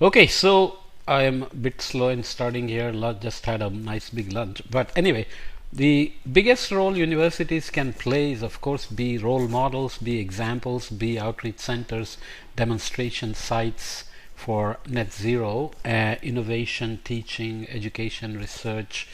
Okay, so I am a bit slow in starting here. Just had a nice big lunch. But anyway, the biggest role universities can play is, of course, be role models, be examples, be outreach centers, demonstration sites for net zero, innovation, teaching, education, research,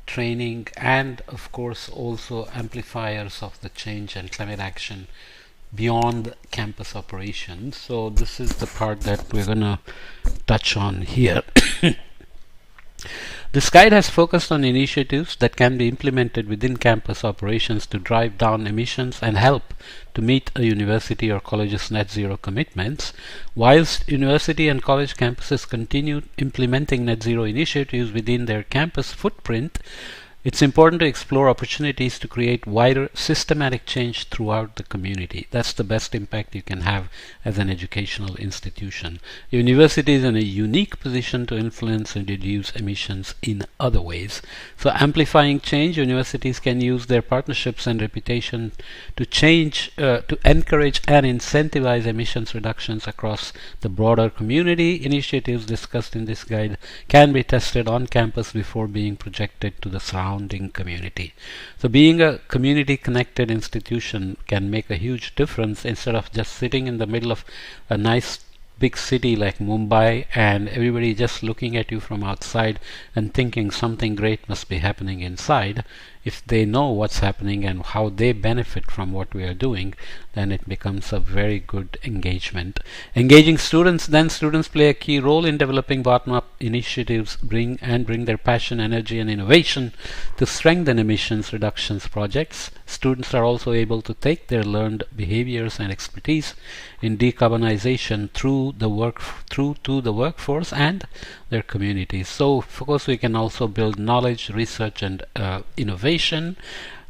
training, and of course also amplifiers of the change and climate action beyond campus operations. So this is the part that we're going to touch on here. This guide has focused on initiatives that can be implemented within campus operations to drive down emissions and help to meet a university or college's net zero commitments. Whilst university and college campuses continue implementing net zero initiatives within their campus footprint, it's important to explore opportunities to create wider systematic change throughout the community. That's the best impact you can have as an educational institution. University is in a unique position to influence and reduce emissions in other ways. So amplifying change, universities can use their partnerships and reputation to to encourage and incentivize emissions reductions across the broader community. Initiatives discussed in this guide can be tested on campus before being projected to the surrounding community. So being a community connected institution can make a huge difference instead of just sitting in the middle of a nice big city like Mumbai and everybody just looking at you from outside and thinking something great must be happening inside. If they know what's happening and how they benefit from what we are doing, then it becomes a very good engagement. Engaging students, then students play a key role in developing bottom-up initiatives, bring their passion, energy and innovation to strengthen emissions reductions projects. Students are also able to take their learned behaviors and expertise in decarbonization through to the workforce and their communities. So of course we can also build knowledge, research and innovation,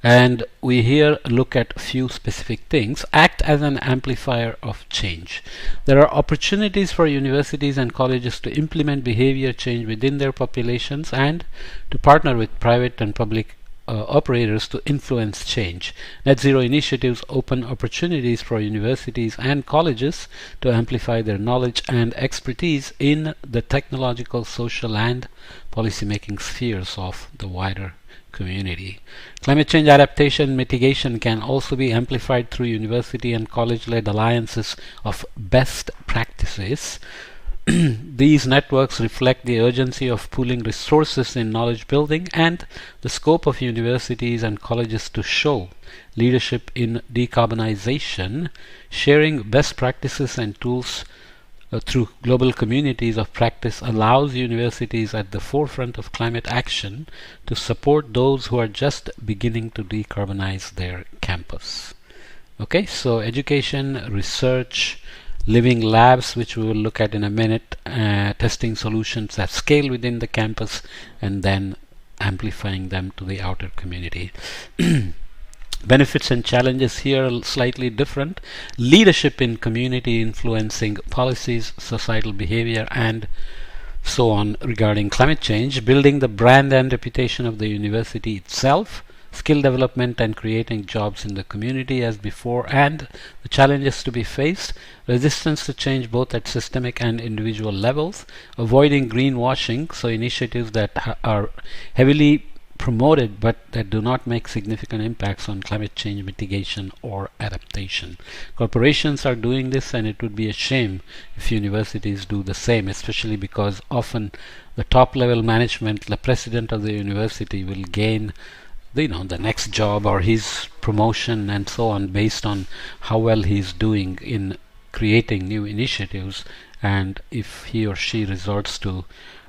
and we here look at a few specific things. Act as an amplifier of change. There are opportunities for universities and colleges to implement behavior change within their populations and to partner with private and public operators to influence change. Net zero initiatives open opportunities for universities and colleges to amplify their knowledge and expertise in the technological, social and policymaking spheres of the wider community. Climate change adaptation mitigation can also be amplified through university and college-led alliances of best practices. These networks reflect the urgency of pooling resources in knowledge building and the scope of universities and colleges to show leadership in decarbonization. Sharing best practices and tools through global communities of practice allows universities at the forefront of climate action to support those who are just beginning to decarbonize their campus. Okay, so education, research, living labs, which we will look at in a minute, testing solutions at scale within the campus, and then amplifying them to the outer community. Benefits and challenges here are slightly different. Leadership in community influencing policies, societal behavior, and so on regarding climate change. Building the brand and reputation of the university itself. Skill development and creating jobs in the community as before, and the challenges to be faced: resistance to change both at systemic and individual levels, avoiding greenwashing, so initiatives that are heavily promoted but that do not make significant impacts on climate change mitigation or adaptation. Corporations are doing this, and it would be a shame if universities do the same, especially because often the top level management, the president of the university, will gain the next job or his promotion and so on based on how well he's doing in creating new initiatives, and if he or she resorts to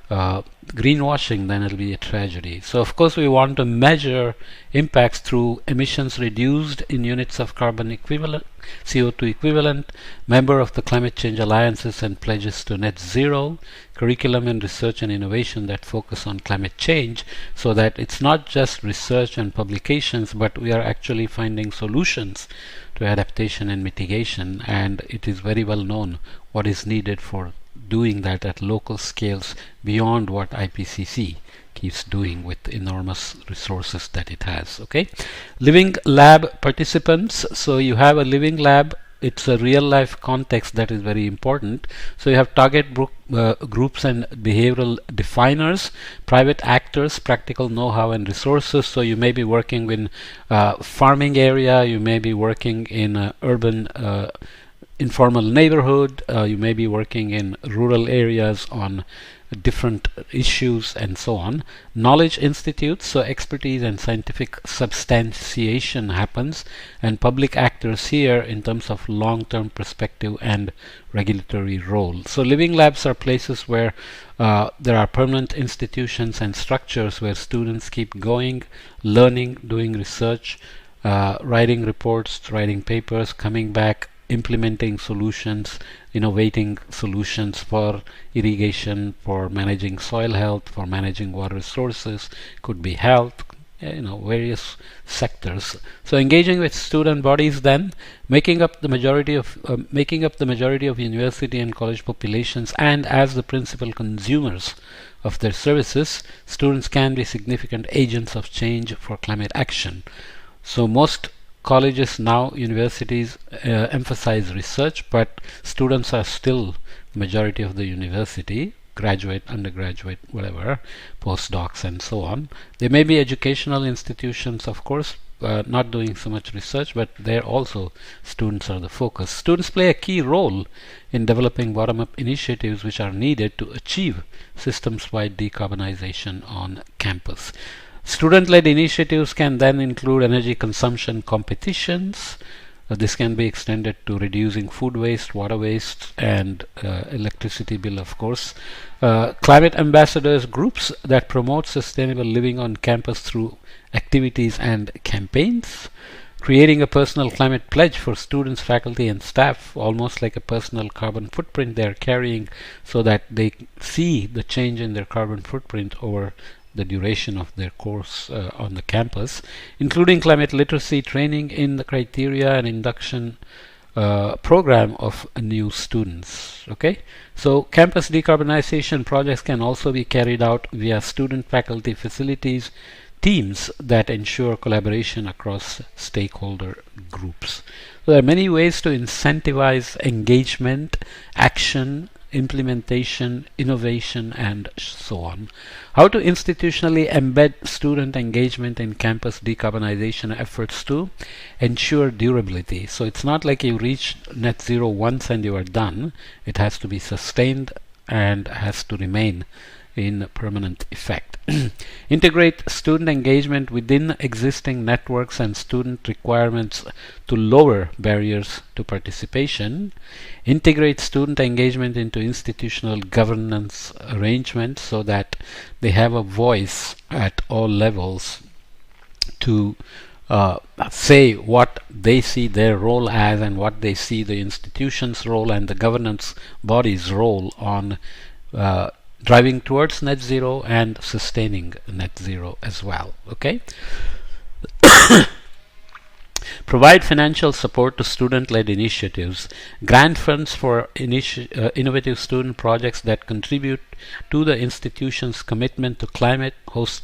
greenwashing, then it'll be a tragedy. So of course we want to measure impacts through emissions reduced in units of carbon equivalent, CO2 equivalent, member of the climate change alliances and pledges to net zero, curriculum and research and innovation that focus on climate change, so that it's not just research and publications, but we are actually finding solutions to adaptation and mitigation, and it is very well known what is needed for doing that at local scales beyond what IPCC keeps doing with enormous resources that it has. Okay, living lab participants. So you have a living lab it's a real life context that is very important. So you have target groups and behavioral definers, private actors, practical know-how and resources. So you may be working in farming area, you may be working in urban informal neighborhood, you may be working in rural areas on different issues and so on. Knowledge institutes, so expertise and scientific substantiation happens, and public actors here in terms of long-term perspective and regulatory role. So living labs are places where there are permanent institutions and structures where students keep going, learning, doing research, writing reports, writing papers, coming back, implementing solutions, innovating solutions for irrigation, for managing soil health, for managing water resources, could be health, various sectors. So engaging with student bodies, then making up the majority of university and college populations, and as the principal consumers of their services, students can be significant agents of change for climate action. So most colleges now, universities emphasize research, but students are still the majority of the university, graduate, undergraduate, whatever, postdocs and so on. There may be educational institutions, of course, not doing so much research, but there also students are the focus. Students play a key role in developing bottom-up initiatives which are needed to achieve systems-wide decarbonization on campus. Student-led initiatives can then include energy consumption competitions. This can be extended to reducing food waste, water waste, and electricity bill, of course. Climate ambassadors, groups that promote sustainable living on campus through activities and campaigns. Creating a personal climate pledge for students, faculty, and staff, almost like a personal carbon footprint they are carrying, so that they see the change in their carbon footprint over the duration of their course on the campus, including climate literacy training in the criteria and induction program of new students. Okay, so campus decarbonization projects can also be carried out via student, faculty, facilities, teams that ensure collaboration across stakeholder groups. So there are many ways to incentivize engagement, action, implementation, innovation, and so on. How to institutionally embed student engagement in campus decarbonization efforts to ensure durability. So it's not like you reach net zero once and you are done. It has to be sustained and has to remain in permanent effect. Integrate student engagement within existing networks and student requirements to lower barriers to participation. Integrate student engagement into institutional governance arrangements so that they have a voice at all levels to say what they see their role as and what they see the institution's role and the governance body's role on driving towards net zero and sustaining net zero as well. Okay. Provide financial support to student-led initiatives. Grant funds for innovative student projects that contribute to the institution's commitment to climate. Host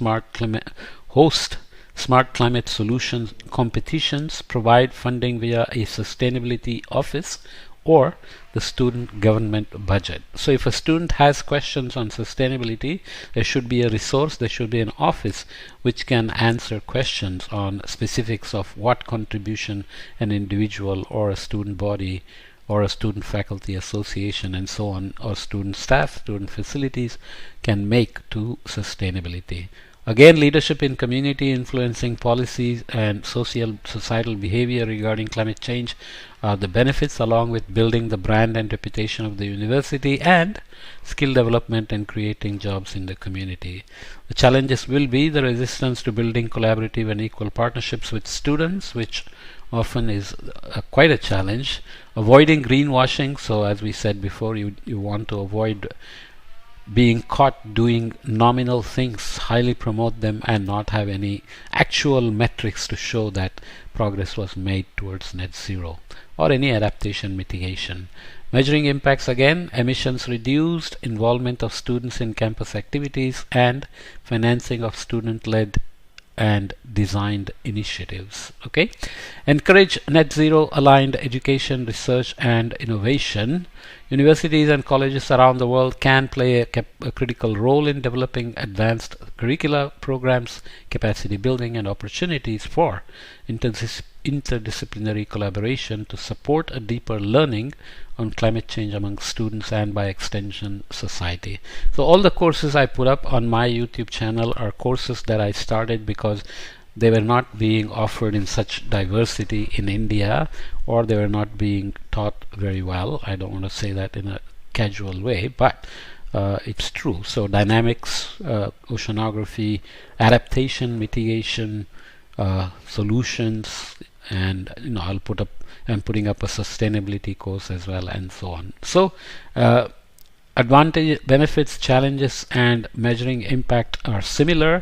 smart climate solutions competitions. Provide funding via a sustainability office or the student government budget. So if a student has questions on sustainability, there should be a resource, there should be an office which can answer questions on specifics of what contribution an individual or a student body or a student faculty association and so on, or student staff, student facilities can make to sustainability. Again, leadership in community influencing policies and societal behavior regarding climate change are the benefits, along with building the brand and reputation of the university and skill development and creating jobs in the community. The challenges will be the resistance to building collaborative and equal partnerships with students, which often is quite a challenge. Avoiding greenwashing, so as we said before, you want to avoid being caught doing nominal things, highly promote them and not have any actual metrics to show that progress was made towards net zero or any adaptation mitigation. Measuring impacts, again, emissions reduced, involvement of students in campus activities, and financing of student-led and designed initiatives. Okay, encourage net zero aligned education, research and innovation. Universities and colleges around the world can play a critical role in developing advanced curricula programs, capacity building and opportunities for interdisciplinary collaboration to support a deeper learning on climate change among students and by extension society. So all the courses I put up on my YouTube channel are courses that I started because they were not being offered in such diversity in India, or they were not being taught very well. I don't want to say that in a casual way, but it's true. So dynamics, oceanography, adaptation, mitigation, solutions, and I'm putting up a sustainability course as well, and so on. So advantage, benefits, challenges and measuring impact are similar.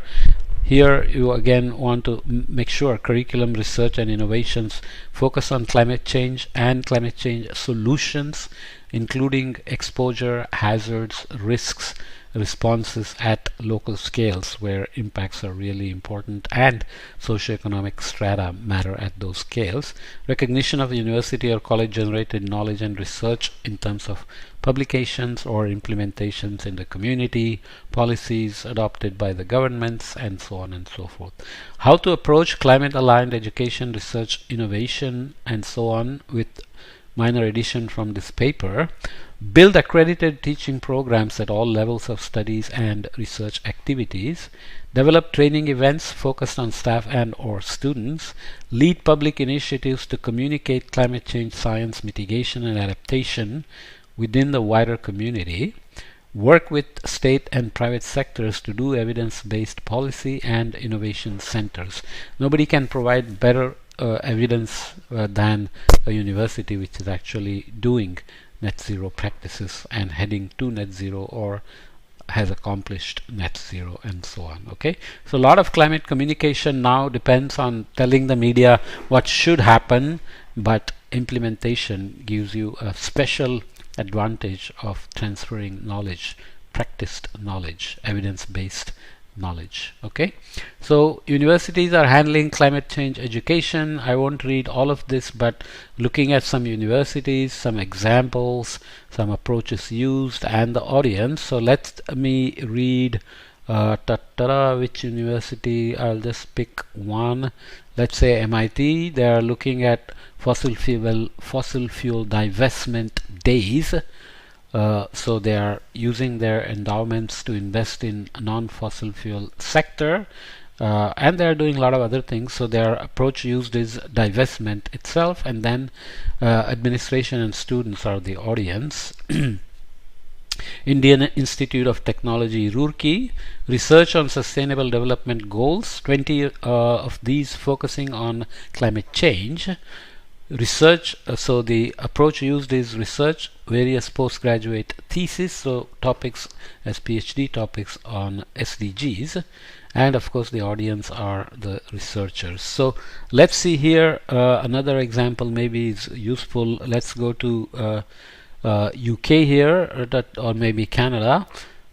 Here you again want to make sure curriculum, research and innovations focus on climate change and climate change solutions, including exposure, hazards, risks, responses at local scales where impacts are really important, and socioeconomic strata matter at those scales. Recognition of university or college generated knowledge and research in terms of publications or implementations in the community, policies adopted by the governments, and so on and so forth. How to approach climate aligned education, research, innovation, and so on, with minor addition from this paper. Build accredited teaching programs at all levels of studies and research activities. Develop training events focused on staff and or students. Lead public initiatives to communicate climate change science mitigation and adaptation within the wider community. Work with state and private sectors to do evidence-based policy and innovation centers. Nobody can provide better evidence than a university which is actually doing net zero practices and heading to net zero or has accomplished net zero, and so on. Okay, so a lot of climate communication now depends on telling the media what should happen, but implementation gives you a special advantage of transferring knowledge, practiced knowledge, evidence-based knowledge. Okay, so universities are handling climate change education. I won't read all of this, but looking at some universities, some examples, some approaches used, and the audience. So let me read which university. I'll just pick one. Let's say MIT. They are looking at fossil fuel divestment days. So they are using their endowments to invest in non-fossil fuel sector, and they are doing a lot of other things. So their approach used is divestment itself, and then administration and students are the audience. Indian Institute of Technology, Roorkee, research on sustainable development goals, 20 of these focusing on climate change. Research, so the approach used is research, various postgraduate theses, so topics as PhD topics on SDGs, and of course the audience are the researchers. So let's see here another example maybe is useful. Let's go to UK here, or maybe Canada.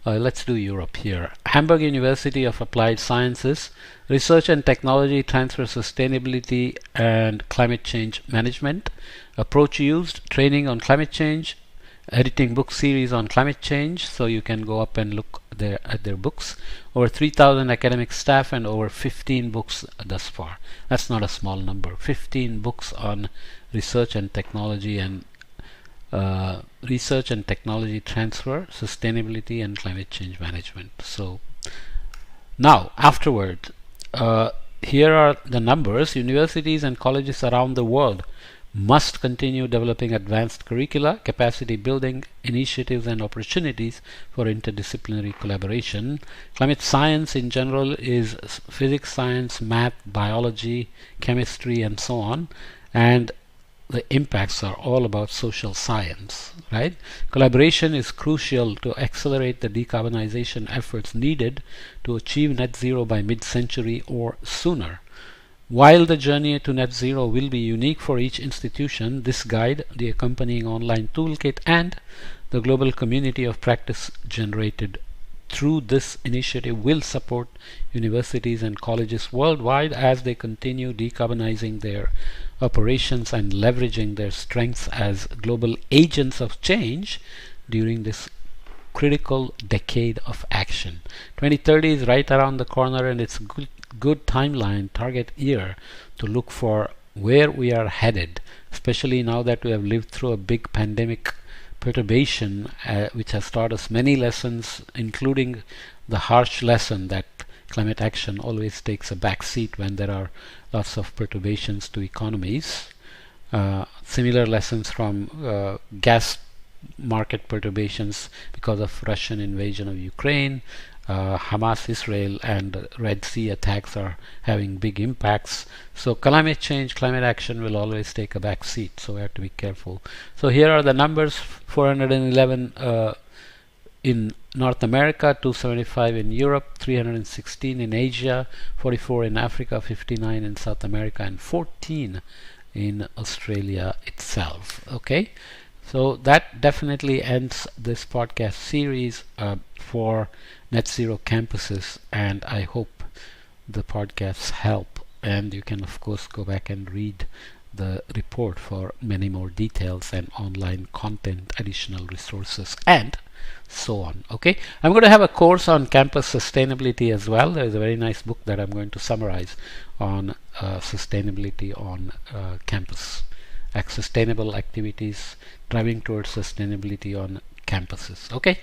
Let's do Europe here. Hamburg University of Applied Sciences, Research and Technology Transfer, Sustainability and Climate Change Management. Approach used, training on climate change, editing book series on climate change, so you can go up and look there at their books. Over 3,000 academic staff and over 15 books thus far. That's not a small number. 15 books on research and technology and research and technology transfer, sustainability and climate change management. So now afterward, here are the numbers. Universities and colleges around the world must continue developing advanced curricula, capacity building initiatives and opportunities for interdisciplinary collaboration. Climate science in general is physics, science, math, biology, chemistry and so on, and the impacts are all about social science, right? Collaboration is crucial to accelerate the decarbonization efforts needed to achieve net zero by mid-century or sooner. While the journey to net zero will be unique for each institution, this guide, the accompanying online toolkit, and the global community of practice generated through this initiative will support universities and colleges worldwide as they continue decarbonizing their operations and leveraging their strengths as global agents of change during this critical decade of action. 2030 is right around the corner, and it's a good timeline, target year to look for where we are headed, especially now that we have lived through a big pandemic perturbation, which has taught us many lessons, including the harsh lesson that climate action always takes a back seat when there are lots of perturbations to economies. Similar lessons from gas market perturbations because of Russian invasion of Ukraine. Hamas, Israel, and Red Sea attacks are having big impacts. So climate change, climate action will always take a back seat. So we have to be careful. So here are the numbers: 411 in North America, 275 in Europe, 316 in Asia, 44 in Africa, 59 in South America, and 14 in Australia itself. Okay. So that definitely ends this podcast series for Net Zero Campuses, and I hope the podcasts help. And you can of course go back and read the report for many more details and online content, additional resources, and so on. Okay, I'm going to have a course on campus sustainability as well. There is a very nice book that I'm going to summarize on sustainability on campus. Sustainable activities driving towards sustainability on campuses. Okay.